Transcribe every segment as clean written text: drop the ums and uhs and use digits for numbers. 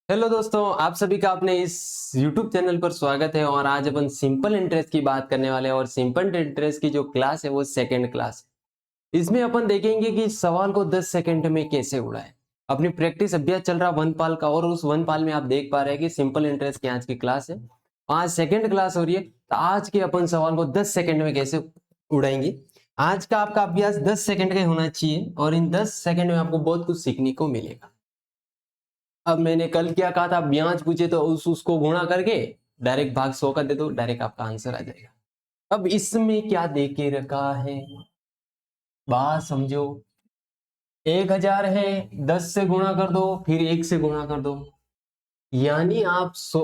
Hello दोस्तों, आप सभी का अपने इस YouTube चैनल पर स्वागत है। और आज अपन सिंपल इंटरेस्ट की बात करने वाले हैं। और सिंपल इंटरेस्ट की जो क्लास है वो सेकंड क्लास है। इसमें अपन देखेंगे कि सवाल को 10 सेकंड में कैसे उड़ाए। अपनी प्रैक्टिस अभ्यास चल रहा वनपाल का, और उस वनपाल में आप देख पा रहे हैं कि सिंपल इंटरेस्ट की आज की क्लास है। आज सेकंड क्लास हो रही है, तो आज के अपन सवाल को 10 सेकंड में कैसे उड़ाएंगे। आज का आपका अभ्यास 10 सेकंड का होना चाहिए, और इन 10 सेकंड में आपको बहुत कुछ सीखने को मिलेगा। अब मैंने कल क्या कहा था, ब्याज पूछे तो उसको गुणा करके डायरेक्ट भाग 100 का दे दो, डायरेक्ट आपका आंसर आ जाएगा। अब इसमें क्या दे के रखा है, बात समझो। 1000 है, 10 से गुणा कर दो, फिर 1 से गुणा कर दो, यानी आप 100,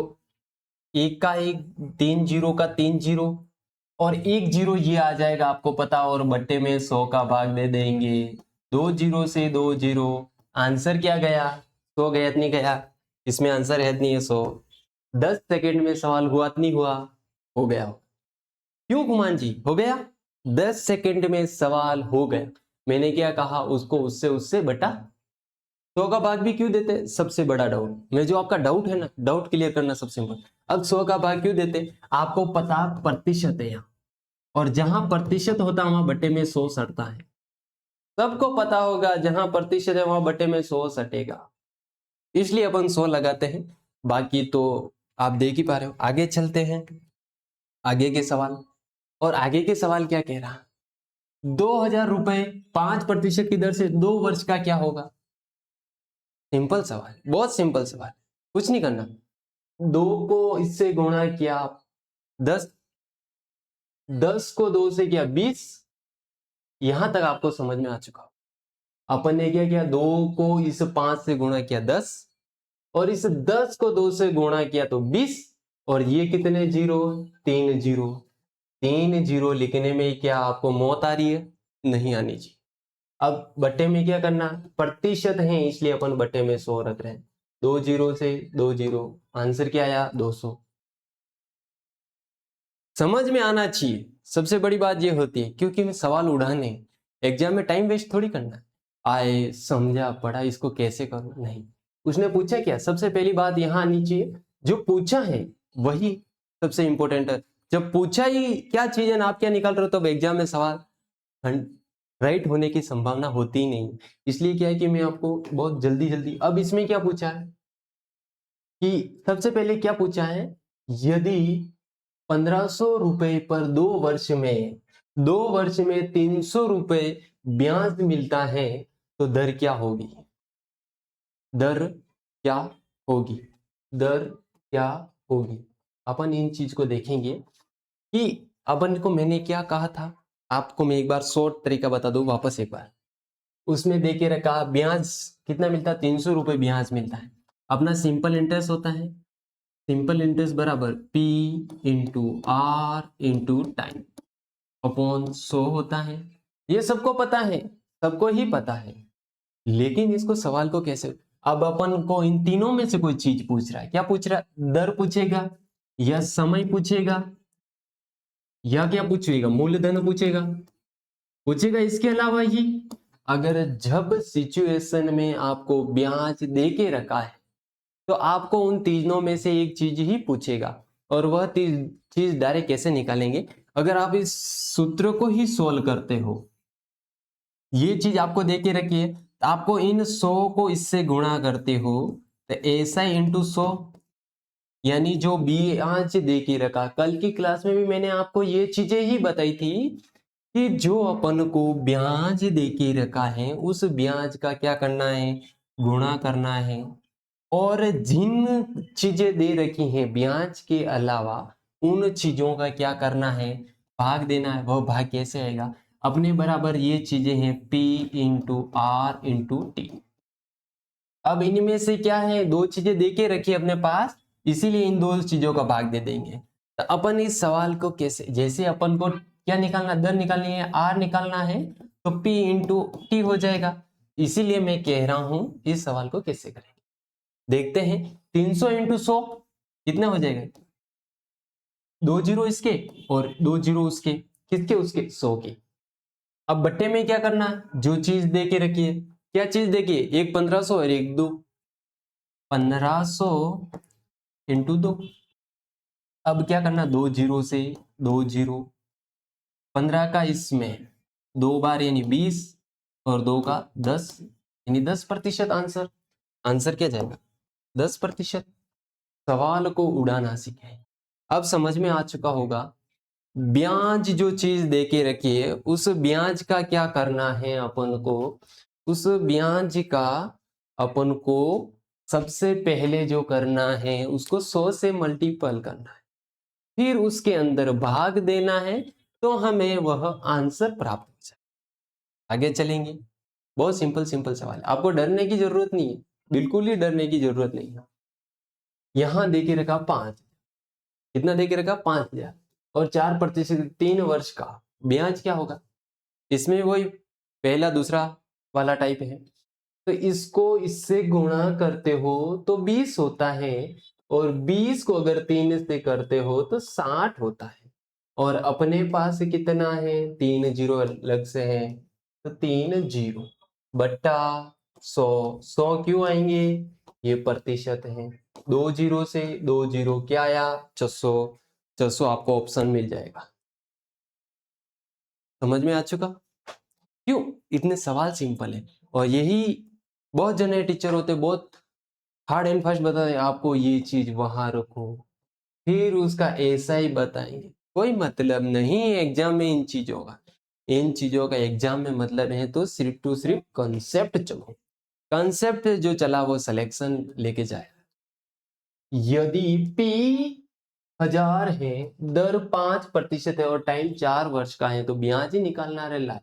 एक का एक, 3 जीरो का 3 जीरो, और 1 जीरो ये आ जाएगा आपको पता, और बट्टे में 100 का भाग दे देंगे। 2 जीरो से 2 जीरो, आंसर क्या गया, 100 गया नहीं गया, इसमें आंसर है नहीं है 100। 10 सेकंड में सवाल हुआ नहीं हुआ, हो गया। क्यों कुमान जी हो गया, 10 सेकंड में सवाल हो गया। मैंने क्या कहा, उसको उससे उससे बटा 100 का भाग भी क्यों देते, सबसे बड़ा डाउट में जो आपका डाउट है ना, डाउट क्लियर करना सबसे इम्पोर्टेंट। अब 100 का भाग क्यों देते, आपको पता प्रतिशत है यहाँ, और जहां प्रतिशत होता है वहां बटे में 100 सटता है। सबको पता होगा जहां प्रतिशत है वहां बटे में 100 सटेगा, इसलिए अपन 100 लगाते हैं। बाकी तो आप देख ही पा रहे हो। आगे चलते हैं, आगे के सवाल। और आगे के सवाल क्या कह रहा, 2000 रुपए 5% की दर से 2 वर्ष का क्या होगा। सिंपल सवाल, बहुत सिंपल सवाल, कुछ नहीं करना। 2 को इससे गुणा किया 10, 10 को 2 से किया 20। यहां तक आपको समझ में आ चुका हो। अपन ने क्या किया, 2 को इस 5 से गुणा किया 10, और इस 10 को 2 से गुणा किया तो 20। और ये कितने जीरो, 3 जीरो। 3 जीरो लिखने में क्या आपको मौत आ रही है, नहीं आनी चाहिए। अब बट्टे में क्या करना, प्रतिशत है इसलिए अपन बट्टे में 100 रख रहे हैं। 2 जीरो से 2 जीरो, आंसर क्या आया 200। समझ में आना चाहिए, सबसे बड़ी बात ये होती है, क्योंकि मैं सवाल उड़ाने, एग्जाम में टाइम वेस्ट थोड़ी करना है। आए समझा पढ़ा, इसको कैसे करूं, नहीं। उसने पूछा क्या, सबसे पहली बात यहां आनी चाहिए, जो पूछा है वही सबसे इंपॉर्टेंट है। जब पूछा ही क्या चीज है ना, आप क्या निकाल रहे हो, तब एग्जाम में सवाल राइट होने की संभावना होती ही नहीं। इसलिए क्या है कि मैं आपको बहुत जल्दी जल्दी, अब इसमें क्या पूछा है कि सबसे पहले क्या पूछा है, यदि 1500 रुपए पर 2 वर्ष में 300 रुपए ब्याज मिलता है, तो दर क्या होगी, दर क्या होगी, दर क्या होगी। अपन इन चीज को देखेंगे कि अपन को मैंने क्या कहा था। आपको मैं एक बार शॉर्ट तरीका बता दूं वापस एक बार। उसमें देके रखा ब्याज कितना मिलता है, 300 रुपए ब्याज मिलता है। अपना सिंपल इंटरेस्ट होता है, सिंपल इंटरेस्ट बराबर P into R into time upon 100 होता है। ये सबको पता है, सबको ही पता है। लेकिन इसको सवाल को कैसे, अब अपन को इन तीनों में से कोई चीज पूछ रहा है, क्या पूछ रहा है, दर पूछेगा, या समय पूछेगा, या क्या पूछेगा, मूलधन पूछेगा, पूछेगा इसके अलावा ही। अगर जब सिचुएशन में आपको ब्याज दे के रखा है, तो आपको उन तीनों में से एक चीज ही पूछेगा। और वह चीज डायरेक्ट कैसे निकालेंगे, अगर आप इस सूत्र को ही सोल्व करते हो, ये चीज आपको दे के रखी है, तो आपको इन 100 को इससे गुणा करते हो, तो ऐसा इंटू 100, यानी जो ब्याज दे के रखा। कल की क्लास में भी मैंने आपको ये चीजें ही बताई थी कि जो अपन को ब्याज दे के रखा है, उस ब्याज का क्या करना है, गुणा करना है। और जिन चीजें दे रखी हैं ब्याज के अलावा, उन चीजों का क्या करना है, भाग देना है। वह भाग कैसे आएगा, अपने बराबर ये चीजें हैं P into R into T. अब इनमें से क्या है, दो चीजें दे के रखी अपने पास, इसीलिए इन दो चीजों का भाग दे देंगे। तो अपन इस सवाल को कैसे, जैसे अपन को क्या निकालना, दर निकालनी है, आर निकालना है, तो P इंटू टी हो जाएगा। इसीलिए मैं कह रहा हूं इस सवाल को कैसे करेंगे, देखते हैं। 300 इंटू 100 कितना हो जाएगा, 2 जीरो इसके और 2 जीरो उसके, किसके, उसके 100 के। अब बट्टे में क्या करना है, जो चीज दे के रखी है, क्या चीज देखिए, एक 1500 और एक 2। 1500 इंटू 2। अब क्या करना, 2 जीरो से 2 जीरो, 15 का इसमें 2 बार यानी 20 और 2 का 10 यानी 10%। आंसर आंसर क्या जाएगा, 10%। सवाल को उड़ाना सीखे। अब समझ में आ चुका होगा, ब्याज जो चीज दे के रखी है उस ब्याज का क्या करना है अपन को। उस ब्याज का अपन को सबसे पहले जो करना है उसको 100 से मल्टीपल करना है, फिर उसके अंदर भाग देना है, तो हमें वह आंसर प्राप्त हो जाए। आगे चलेंगे। बहुत सिंपल सिंपल सवाल है, आपको डरने की जरूरत नहीं है, बिल्कुल ही डरने की जरूरत नहीं है। यहां देके रखा 5, कितना देके रखा 5000 और 4% 3 वर्ष का ब्याज क्या होगा। इसमें वही पहला दूसरा वाला टाइप है, तो इसको इससे गुणा करते हो तो 20 होता है, और 20 को अगर 3 से करते हो तो 60 होता है। और अपने पास कितना है, 3 जीरो अलग से है, तो 3 जीरो बट्टा 100। 100 क्यों आएंगे, ये प्रतिशत है। 2 जीरो से 2 जीरो क्या आया, 600। 600 आपको ऑप्शन मिल जाएगा। समझ में आ चुका, क्यों इतने सवाल सिंपल है। और यही बहुत जने टीचर होते बहुत हार्ड एंड फास्ट बताते आपको, ये चीज वहां रखो, फिर उसका ऐसा ही बताएंगे। कोई मतलब नहीं है एग्जाम में इन चीजों का। इन चीजों का एग्जाम में मतलब है तो सिर्फ टू सिर्फ कॉन्सेप्ट चलो, कॉन्सेप्ट जो चला वो सिलेक्शन लेके जाएगा। यदि P 1000 है, दर 5% है और टाइम 4 वर्ष का है, तो ब्याज ही निकालना रहा।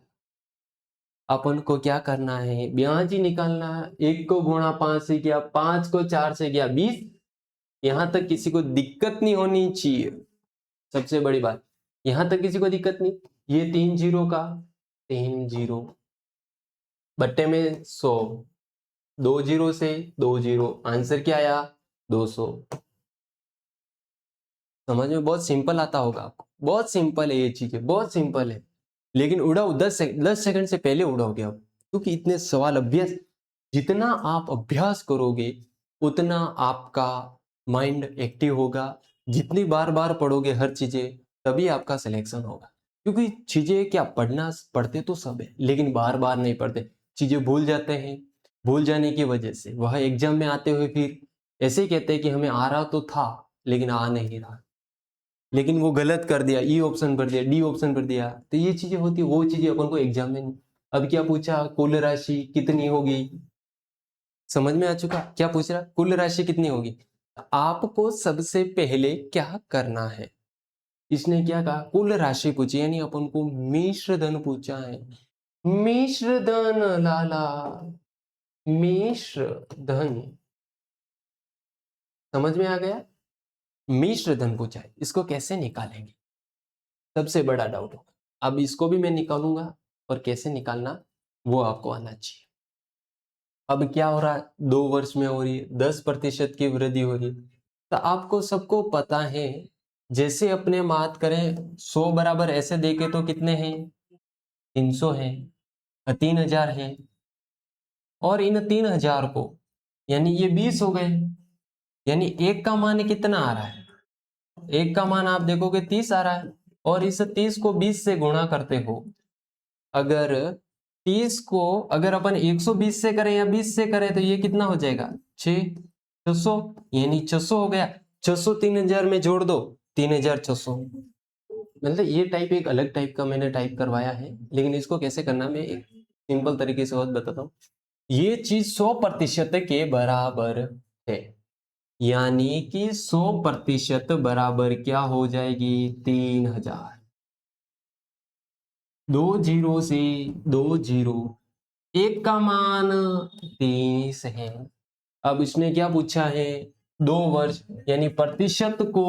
अपन को क्या करना है, ब्याज ही निकालना है। 1 को गुणा 5 से किया, 5 को 4 से किया 20। यहां तक किसी को दिक्कत नहीं होनी चाहिए, सबसे बड़ी बात यहां तक किसी को दिक्कत नहीं। ये 3 जीरो का 3 जीरो बट्टे में 100, 2 जीरो से 2 जीरो, आंसर क्या आया 200। समझ में बहुत सिंपल आता होगा आपको, बहुत सिंपल है ये चीजें, बहुत सिंपल है। लेकिन उड़ाओ 10 सेकंड से पहले उड़ाओगे आप, क्योंकि इतने सवाल अभ्यास, जितना आप अभ्यास करोगे उतना आपका माइंड एक्टिव होगा। जितनी बार बार पढ़ोगे हर चीजें, तभी आपका सिलेक्शन होगा। क्योंकि चीजें क्या, पढ़ना पढ़ते तो सब है, लेकिन बार बार नहीं पढ़ते, चीजें भूल जाते हैं। भूल जाने की वजह से वह एग्जाम में आते हुए फिर ऐसे ही कहते हैं कि हमें आ रहा तो था लेकिन आ नहीं रहा, लेकिन वो गलत कर दिया, ई ऑप्शन कर दिया, डी ऑप्शन कर दिया। तो ये चीजें होती है, वो चीजें अपन को एग्जाम में नहीं। अब क्या पूछा, कुल राशि कितनी होगी। समझ में आ चुका, क्या पूछ रहा, कुल राशि कितनी होगी। आपको सबसे पहले क्या करना है, इसने क्या कहा, कुल राशि पूछी, यानी अपन को मिश्र धन पूछा है। मिश्र धन लाला, मिश्र धन, समझ में आ गया। मिश्र धन पूछा है, इसको कैसे निकालेंगे, सबसे बड़ा डाउट होगा। अब इसको भी मैं निकालूंगा, और कैसे निकालना वो आपको आना चाहिए। अब क्या हो रहा है, 2 वर्ष में हो रही है, 10% की वृद्धि हो रही है। तो आपको सबको पता है, जैसे अपने बात करें 100 बराबर ऐसे देखे तो कितने हैं, 300 है, 3000 है, और इन 3000 को यानी ये 20 हो गए, यानी एक का मान कितना आ रहा है, एक का मान आप देखोगे 30 आ रहा है। और इस 30 को 20 से गुणा करते हो, अगर 30 को अगर अपन 120 से करें या 20 से करें तो ये कितना हो जाएगा, 600, यानी 600 हो गया। 600 3000 में जोड़ दो, 3600। मतलब ये टाइप एक अलग टाइप का मैंने टाइप करवाया है, लेकिन इसको कैसे करना मैं एक सिंपल तरीके से और बताता हूँ। ये चीज 100% के बराबर है, यानी कि 100% बराबर क्या हो जाएगी, 3000। 2 जीरो से 2 जीरो, एक का मान 30 है। अब इसने क्या पूछा है, 2 वर्ष, यानी प्रतिशत को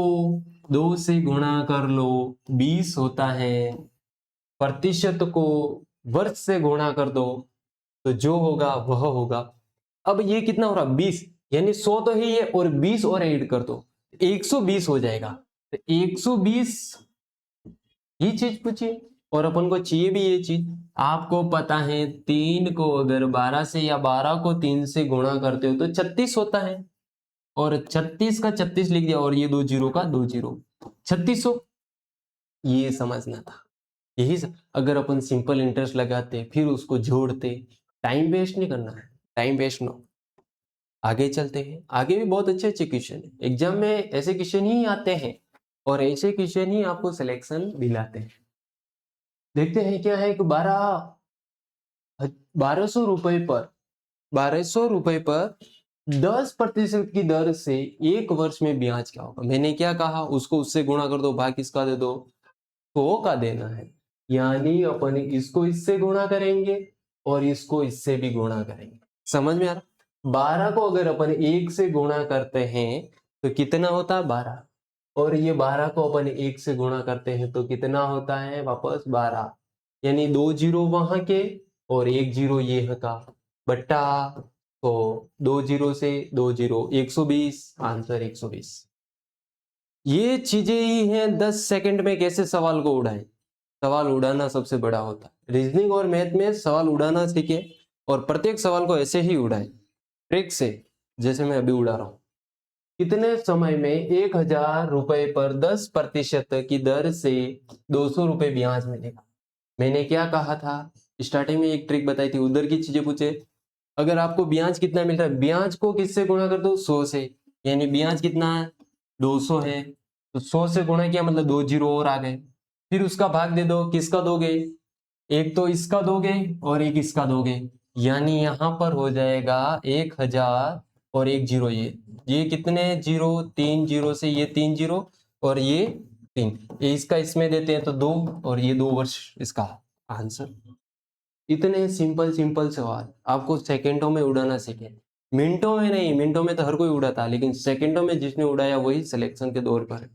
2 से गुणा कर लो, 20 होता है। प्रतिशत को वर्ष से गुणा कर दो, तो जो होगा वह होगा। अब ये कितना हो रहा, 20, यानी 100 तो ही है, और 20 और ऐड कर दो, 120 हो जाएगा। तो 120 ये चीज पूछिए, और अपन को चाहिए भी ये चीज। आपको पता है 3 को अगर 12 से या 12 को 3 से गुणा करते हो तो 36 होता है। और 36 का 36 लिख दिया और ये 2 जीरो का 2 जीरो, 3600। ये समझना था। अगर अपन सिंपल इंटरेस्ट लगाते फिर उसको जोड़ते, टाइम वेस्ट नहीं करना है, टाइम वेस्ट नो। आगे चलते हैं, आगे भी बहुत अच्छे अच्छे क्वेश्चन है, एग्जाम में ऐसे क्वेश्चन ही आते हैं और ऐसे क्वेश्चन ही आपको सिलेक्शन दिलाते हैं। देखते हैं क्या है कि 1200 रुपए पर 10% की दर से एक वर्ष में ब्याज क्या होगा। मैंने क्या कहा, उसको उससे गुणा कर दो, भाग किसका दे दो, 100 का देना है। यानी अपन इसको इससे गुणा करेंगे और इसको इससे भी गुणा करेंगे। समझ में आ रहा? 12 को अगर अपन 1 से गुणा करते हैं तो कितना होता है 12, और ये 12 को अपन 1 से गुणा करते हैं तो कितना होता है वापस 12। यानी 2 जीरो वहां के और 1 जीरो ये का बट्टा, तो 2 जीरो से 2 जीरो 120, आंसर 120। ये चीजें ही हैं 10 सेकंड में कैसे सवाल को उड़ाएं। सवाल उड़ाना सबसे बड़ा होता है। रीजनिंग और मैथ में सवाल उड़ाना सीखे और प्रत्येक सवाल को ऐसे ही उड़ाएं, ट्रिक से, जैसे मैं अभी उड़ा रहा हूं। कितने समय में 1000 रुपए पर 10% की दर से 200 रुपए ब्याज मिलेगा। मैंने क्या कहा था, स्टार्टिंग में एक ट्रिक बताई थी, उधर की चीजें पूछे। अगर आपको ब्याज कितना मिल रहा है, ब्याज को किससे गुणा कर दो, 100 से। यानी ब्याज कितना है, 200 है, तो 100 से गुणा किया मतलब 2 जीरो और आ गए। फिर उसका भाग दे दो, किसका दोगे, एक तो इसका दोगे और एक इसका दोगे। यानी यहां पर हो जाएगा 1000 और 1 जीरो, ये कितने जीरो, 3 जीरो से ये 3 जीरो और ये 3, ये इसका इसमें देते हैं तो 2 और ये 2 वर्ष इसका आंसर। इतने सिंपल सिंपल सवाल आपको सेकंडों में उड़ाना सीखे, मिनटों में नहीं। मिनटों में तो हर कोई उड़ाता, लेकिन सेकंडों में जिसने उड़ाया वही सिलेक्शन के दौर पर है।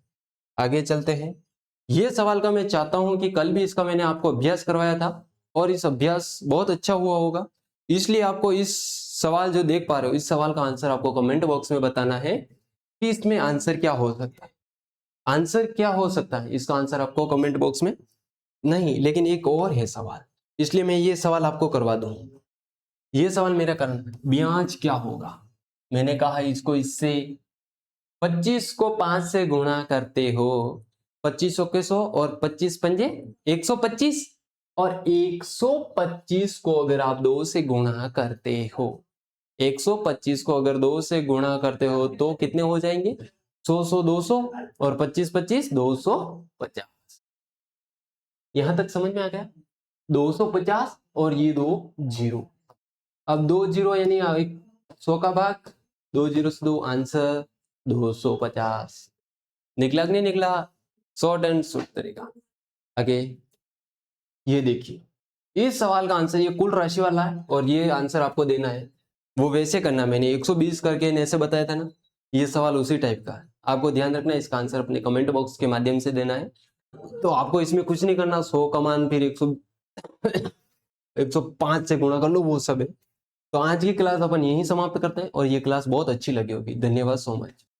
आगे चलते हैं। ये सवाल का मैं चाहता हूं कि कल भी इसका मैंने आपको अभ्यास करवाया था और इस अभ्यास बहुत अच्छा हुआ होगा, इसलिए आपको इस सवाल जो देख पा रहे हो, इस सवाल का आंसर आपको कमेंट बॉक्स में बताना है कि इसमें आंसर क्या हो सकता है। आंसर क्या हो सकता है, इसका आंसर आपको कमेंट बॉक्स में, नहीं लेकिन एक और है सवाल, इसलिए मैं ये सवाल आपको करवा दूं। ये सवाल मेरा करना, ब्याज क्या होगा। मैंने कहा इसको इससे 25 को 5 से गुणा करते हो, 2500 के 100 और 25 पंजे 125, और 125 को अगर आप 2 से गुणा करते हो, 125 को अगर 2 से गुणा करते हो तो कितने हो जाएंगे, 100 200 और 25 25 250। यहां तक समझ में आ गया, 250 और ये 2 जीरो। अब 2 जीरो यानी 100 का भाग, 2 जीरो से 2, आंसर 250। निकला कि नहीं निकला, शॉर्ट एंड स्वीट तरीका। आगे ये देखिए, इस सवाल का आंसर ये कुल राशि वाला है और ये आंसर आपको देना है। वो वैसे करना, मैंने 120 करके ऐसे बताया था ना, ये सवाल उसी टाइप का है। आपको ध्यान रखना है, इसका आंसर अपने कमेंट बॉक्स के माध्यम से देना है। तो आपको इसमें कुछ नहीं करना, 100 का मान फिर 105 से गुणा कर लो, वो सब है। तो आज की क्लास अपन यहीं समाप्त करते हैं और ये क्लास बहुत अच्छी लगी होगी। धन्यवाद सो मच।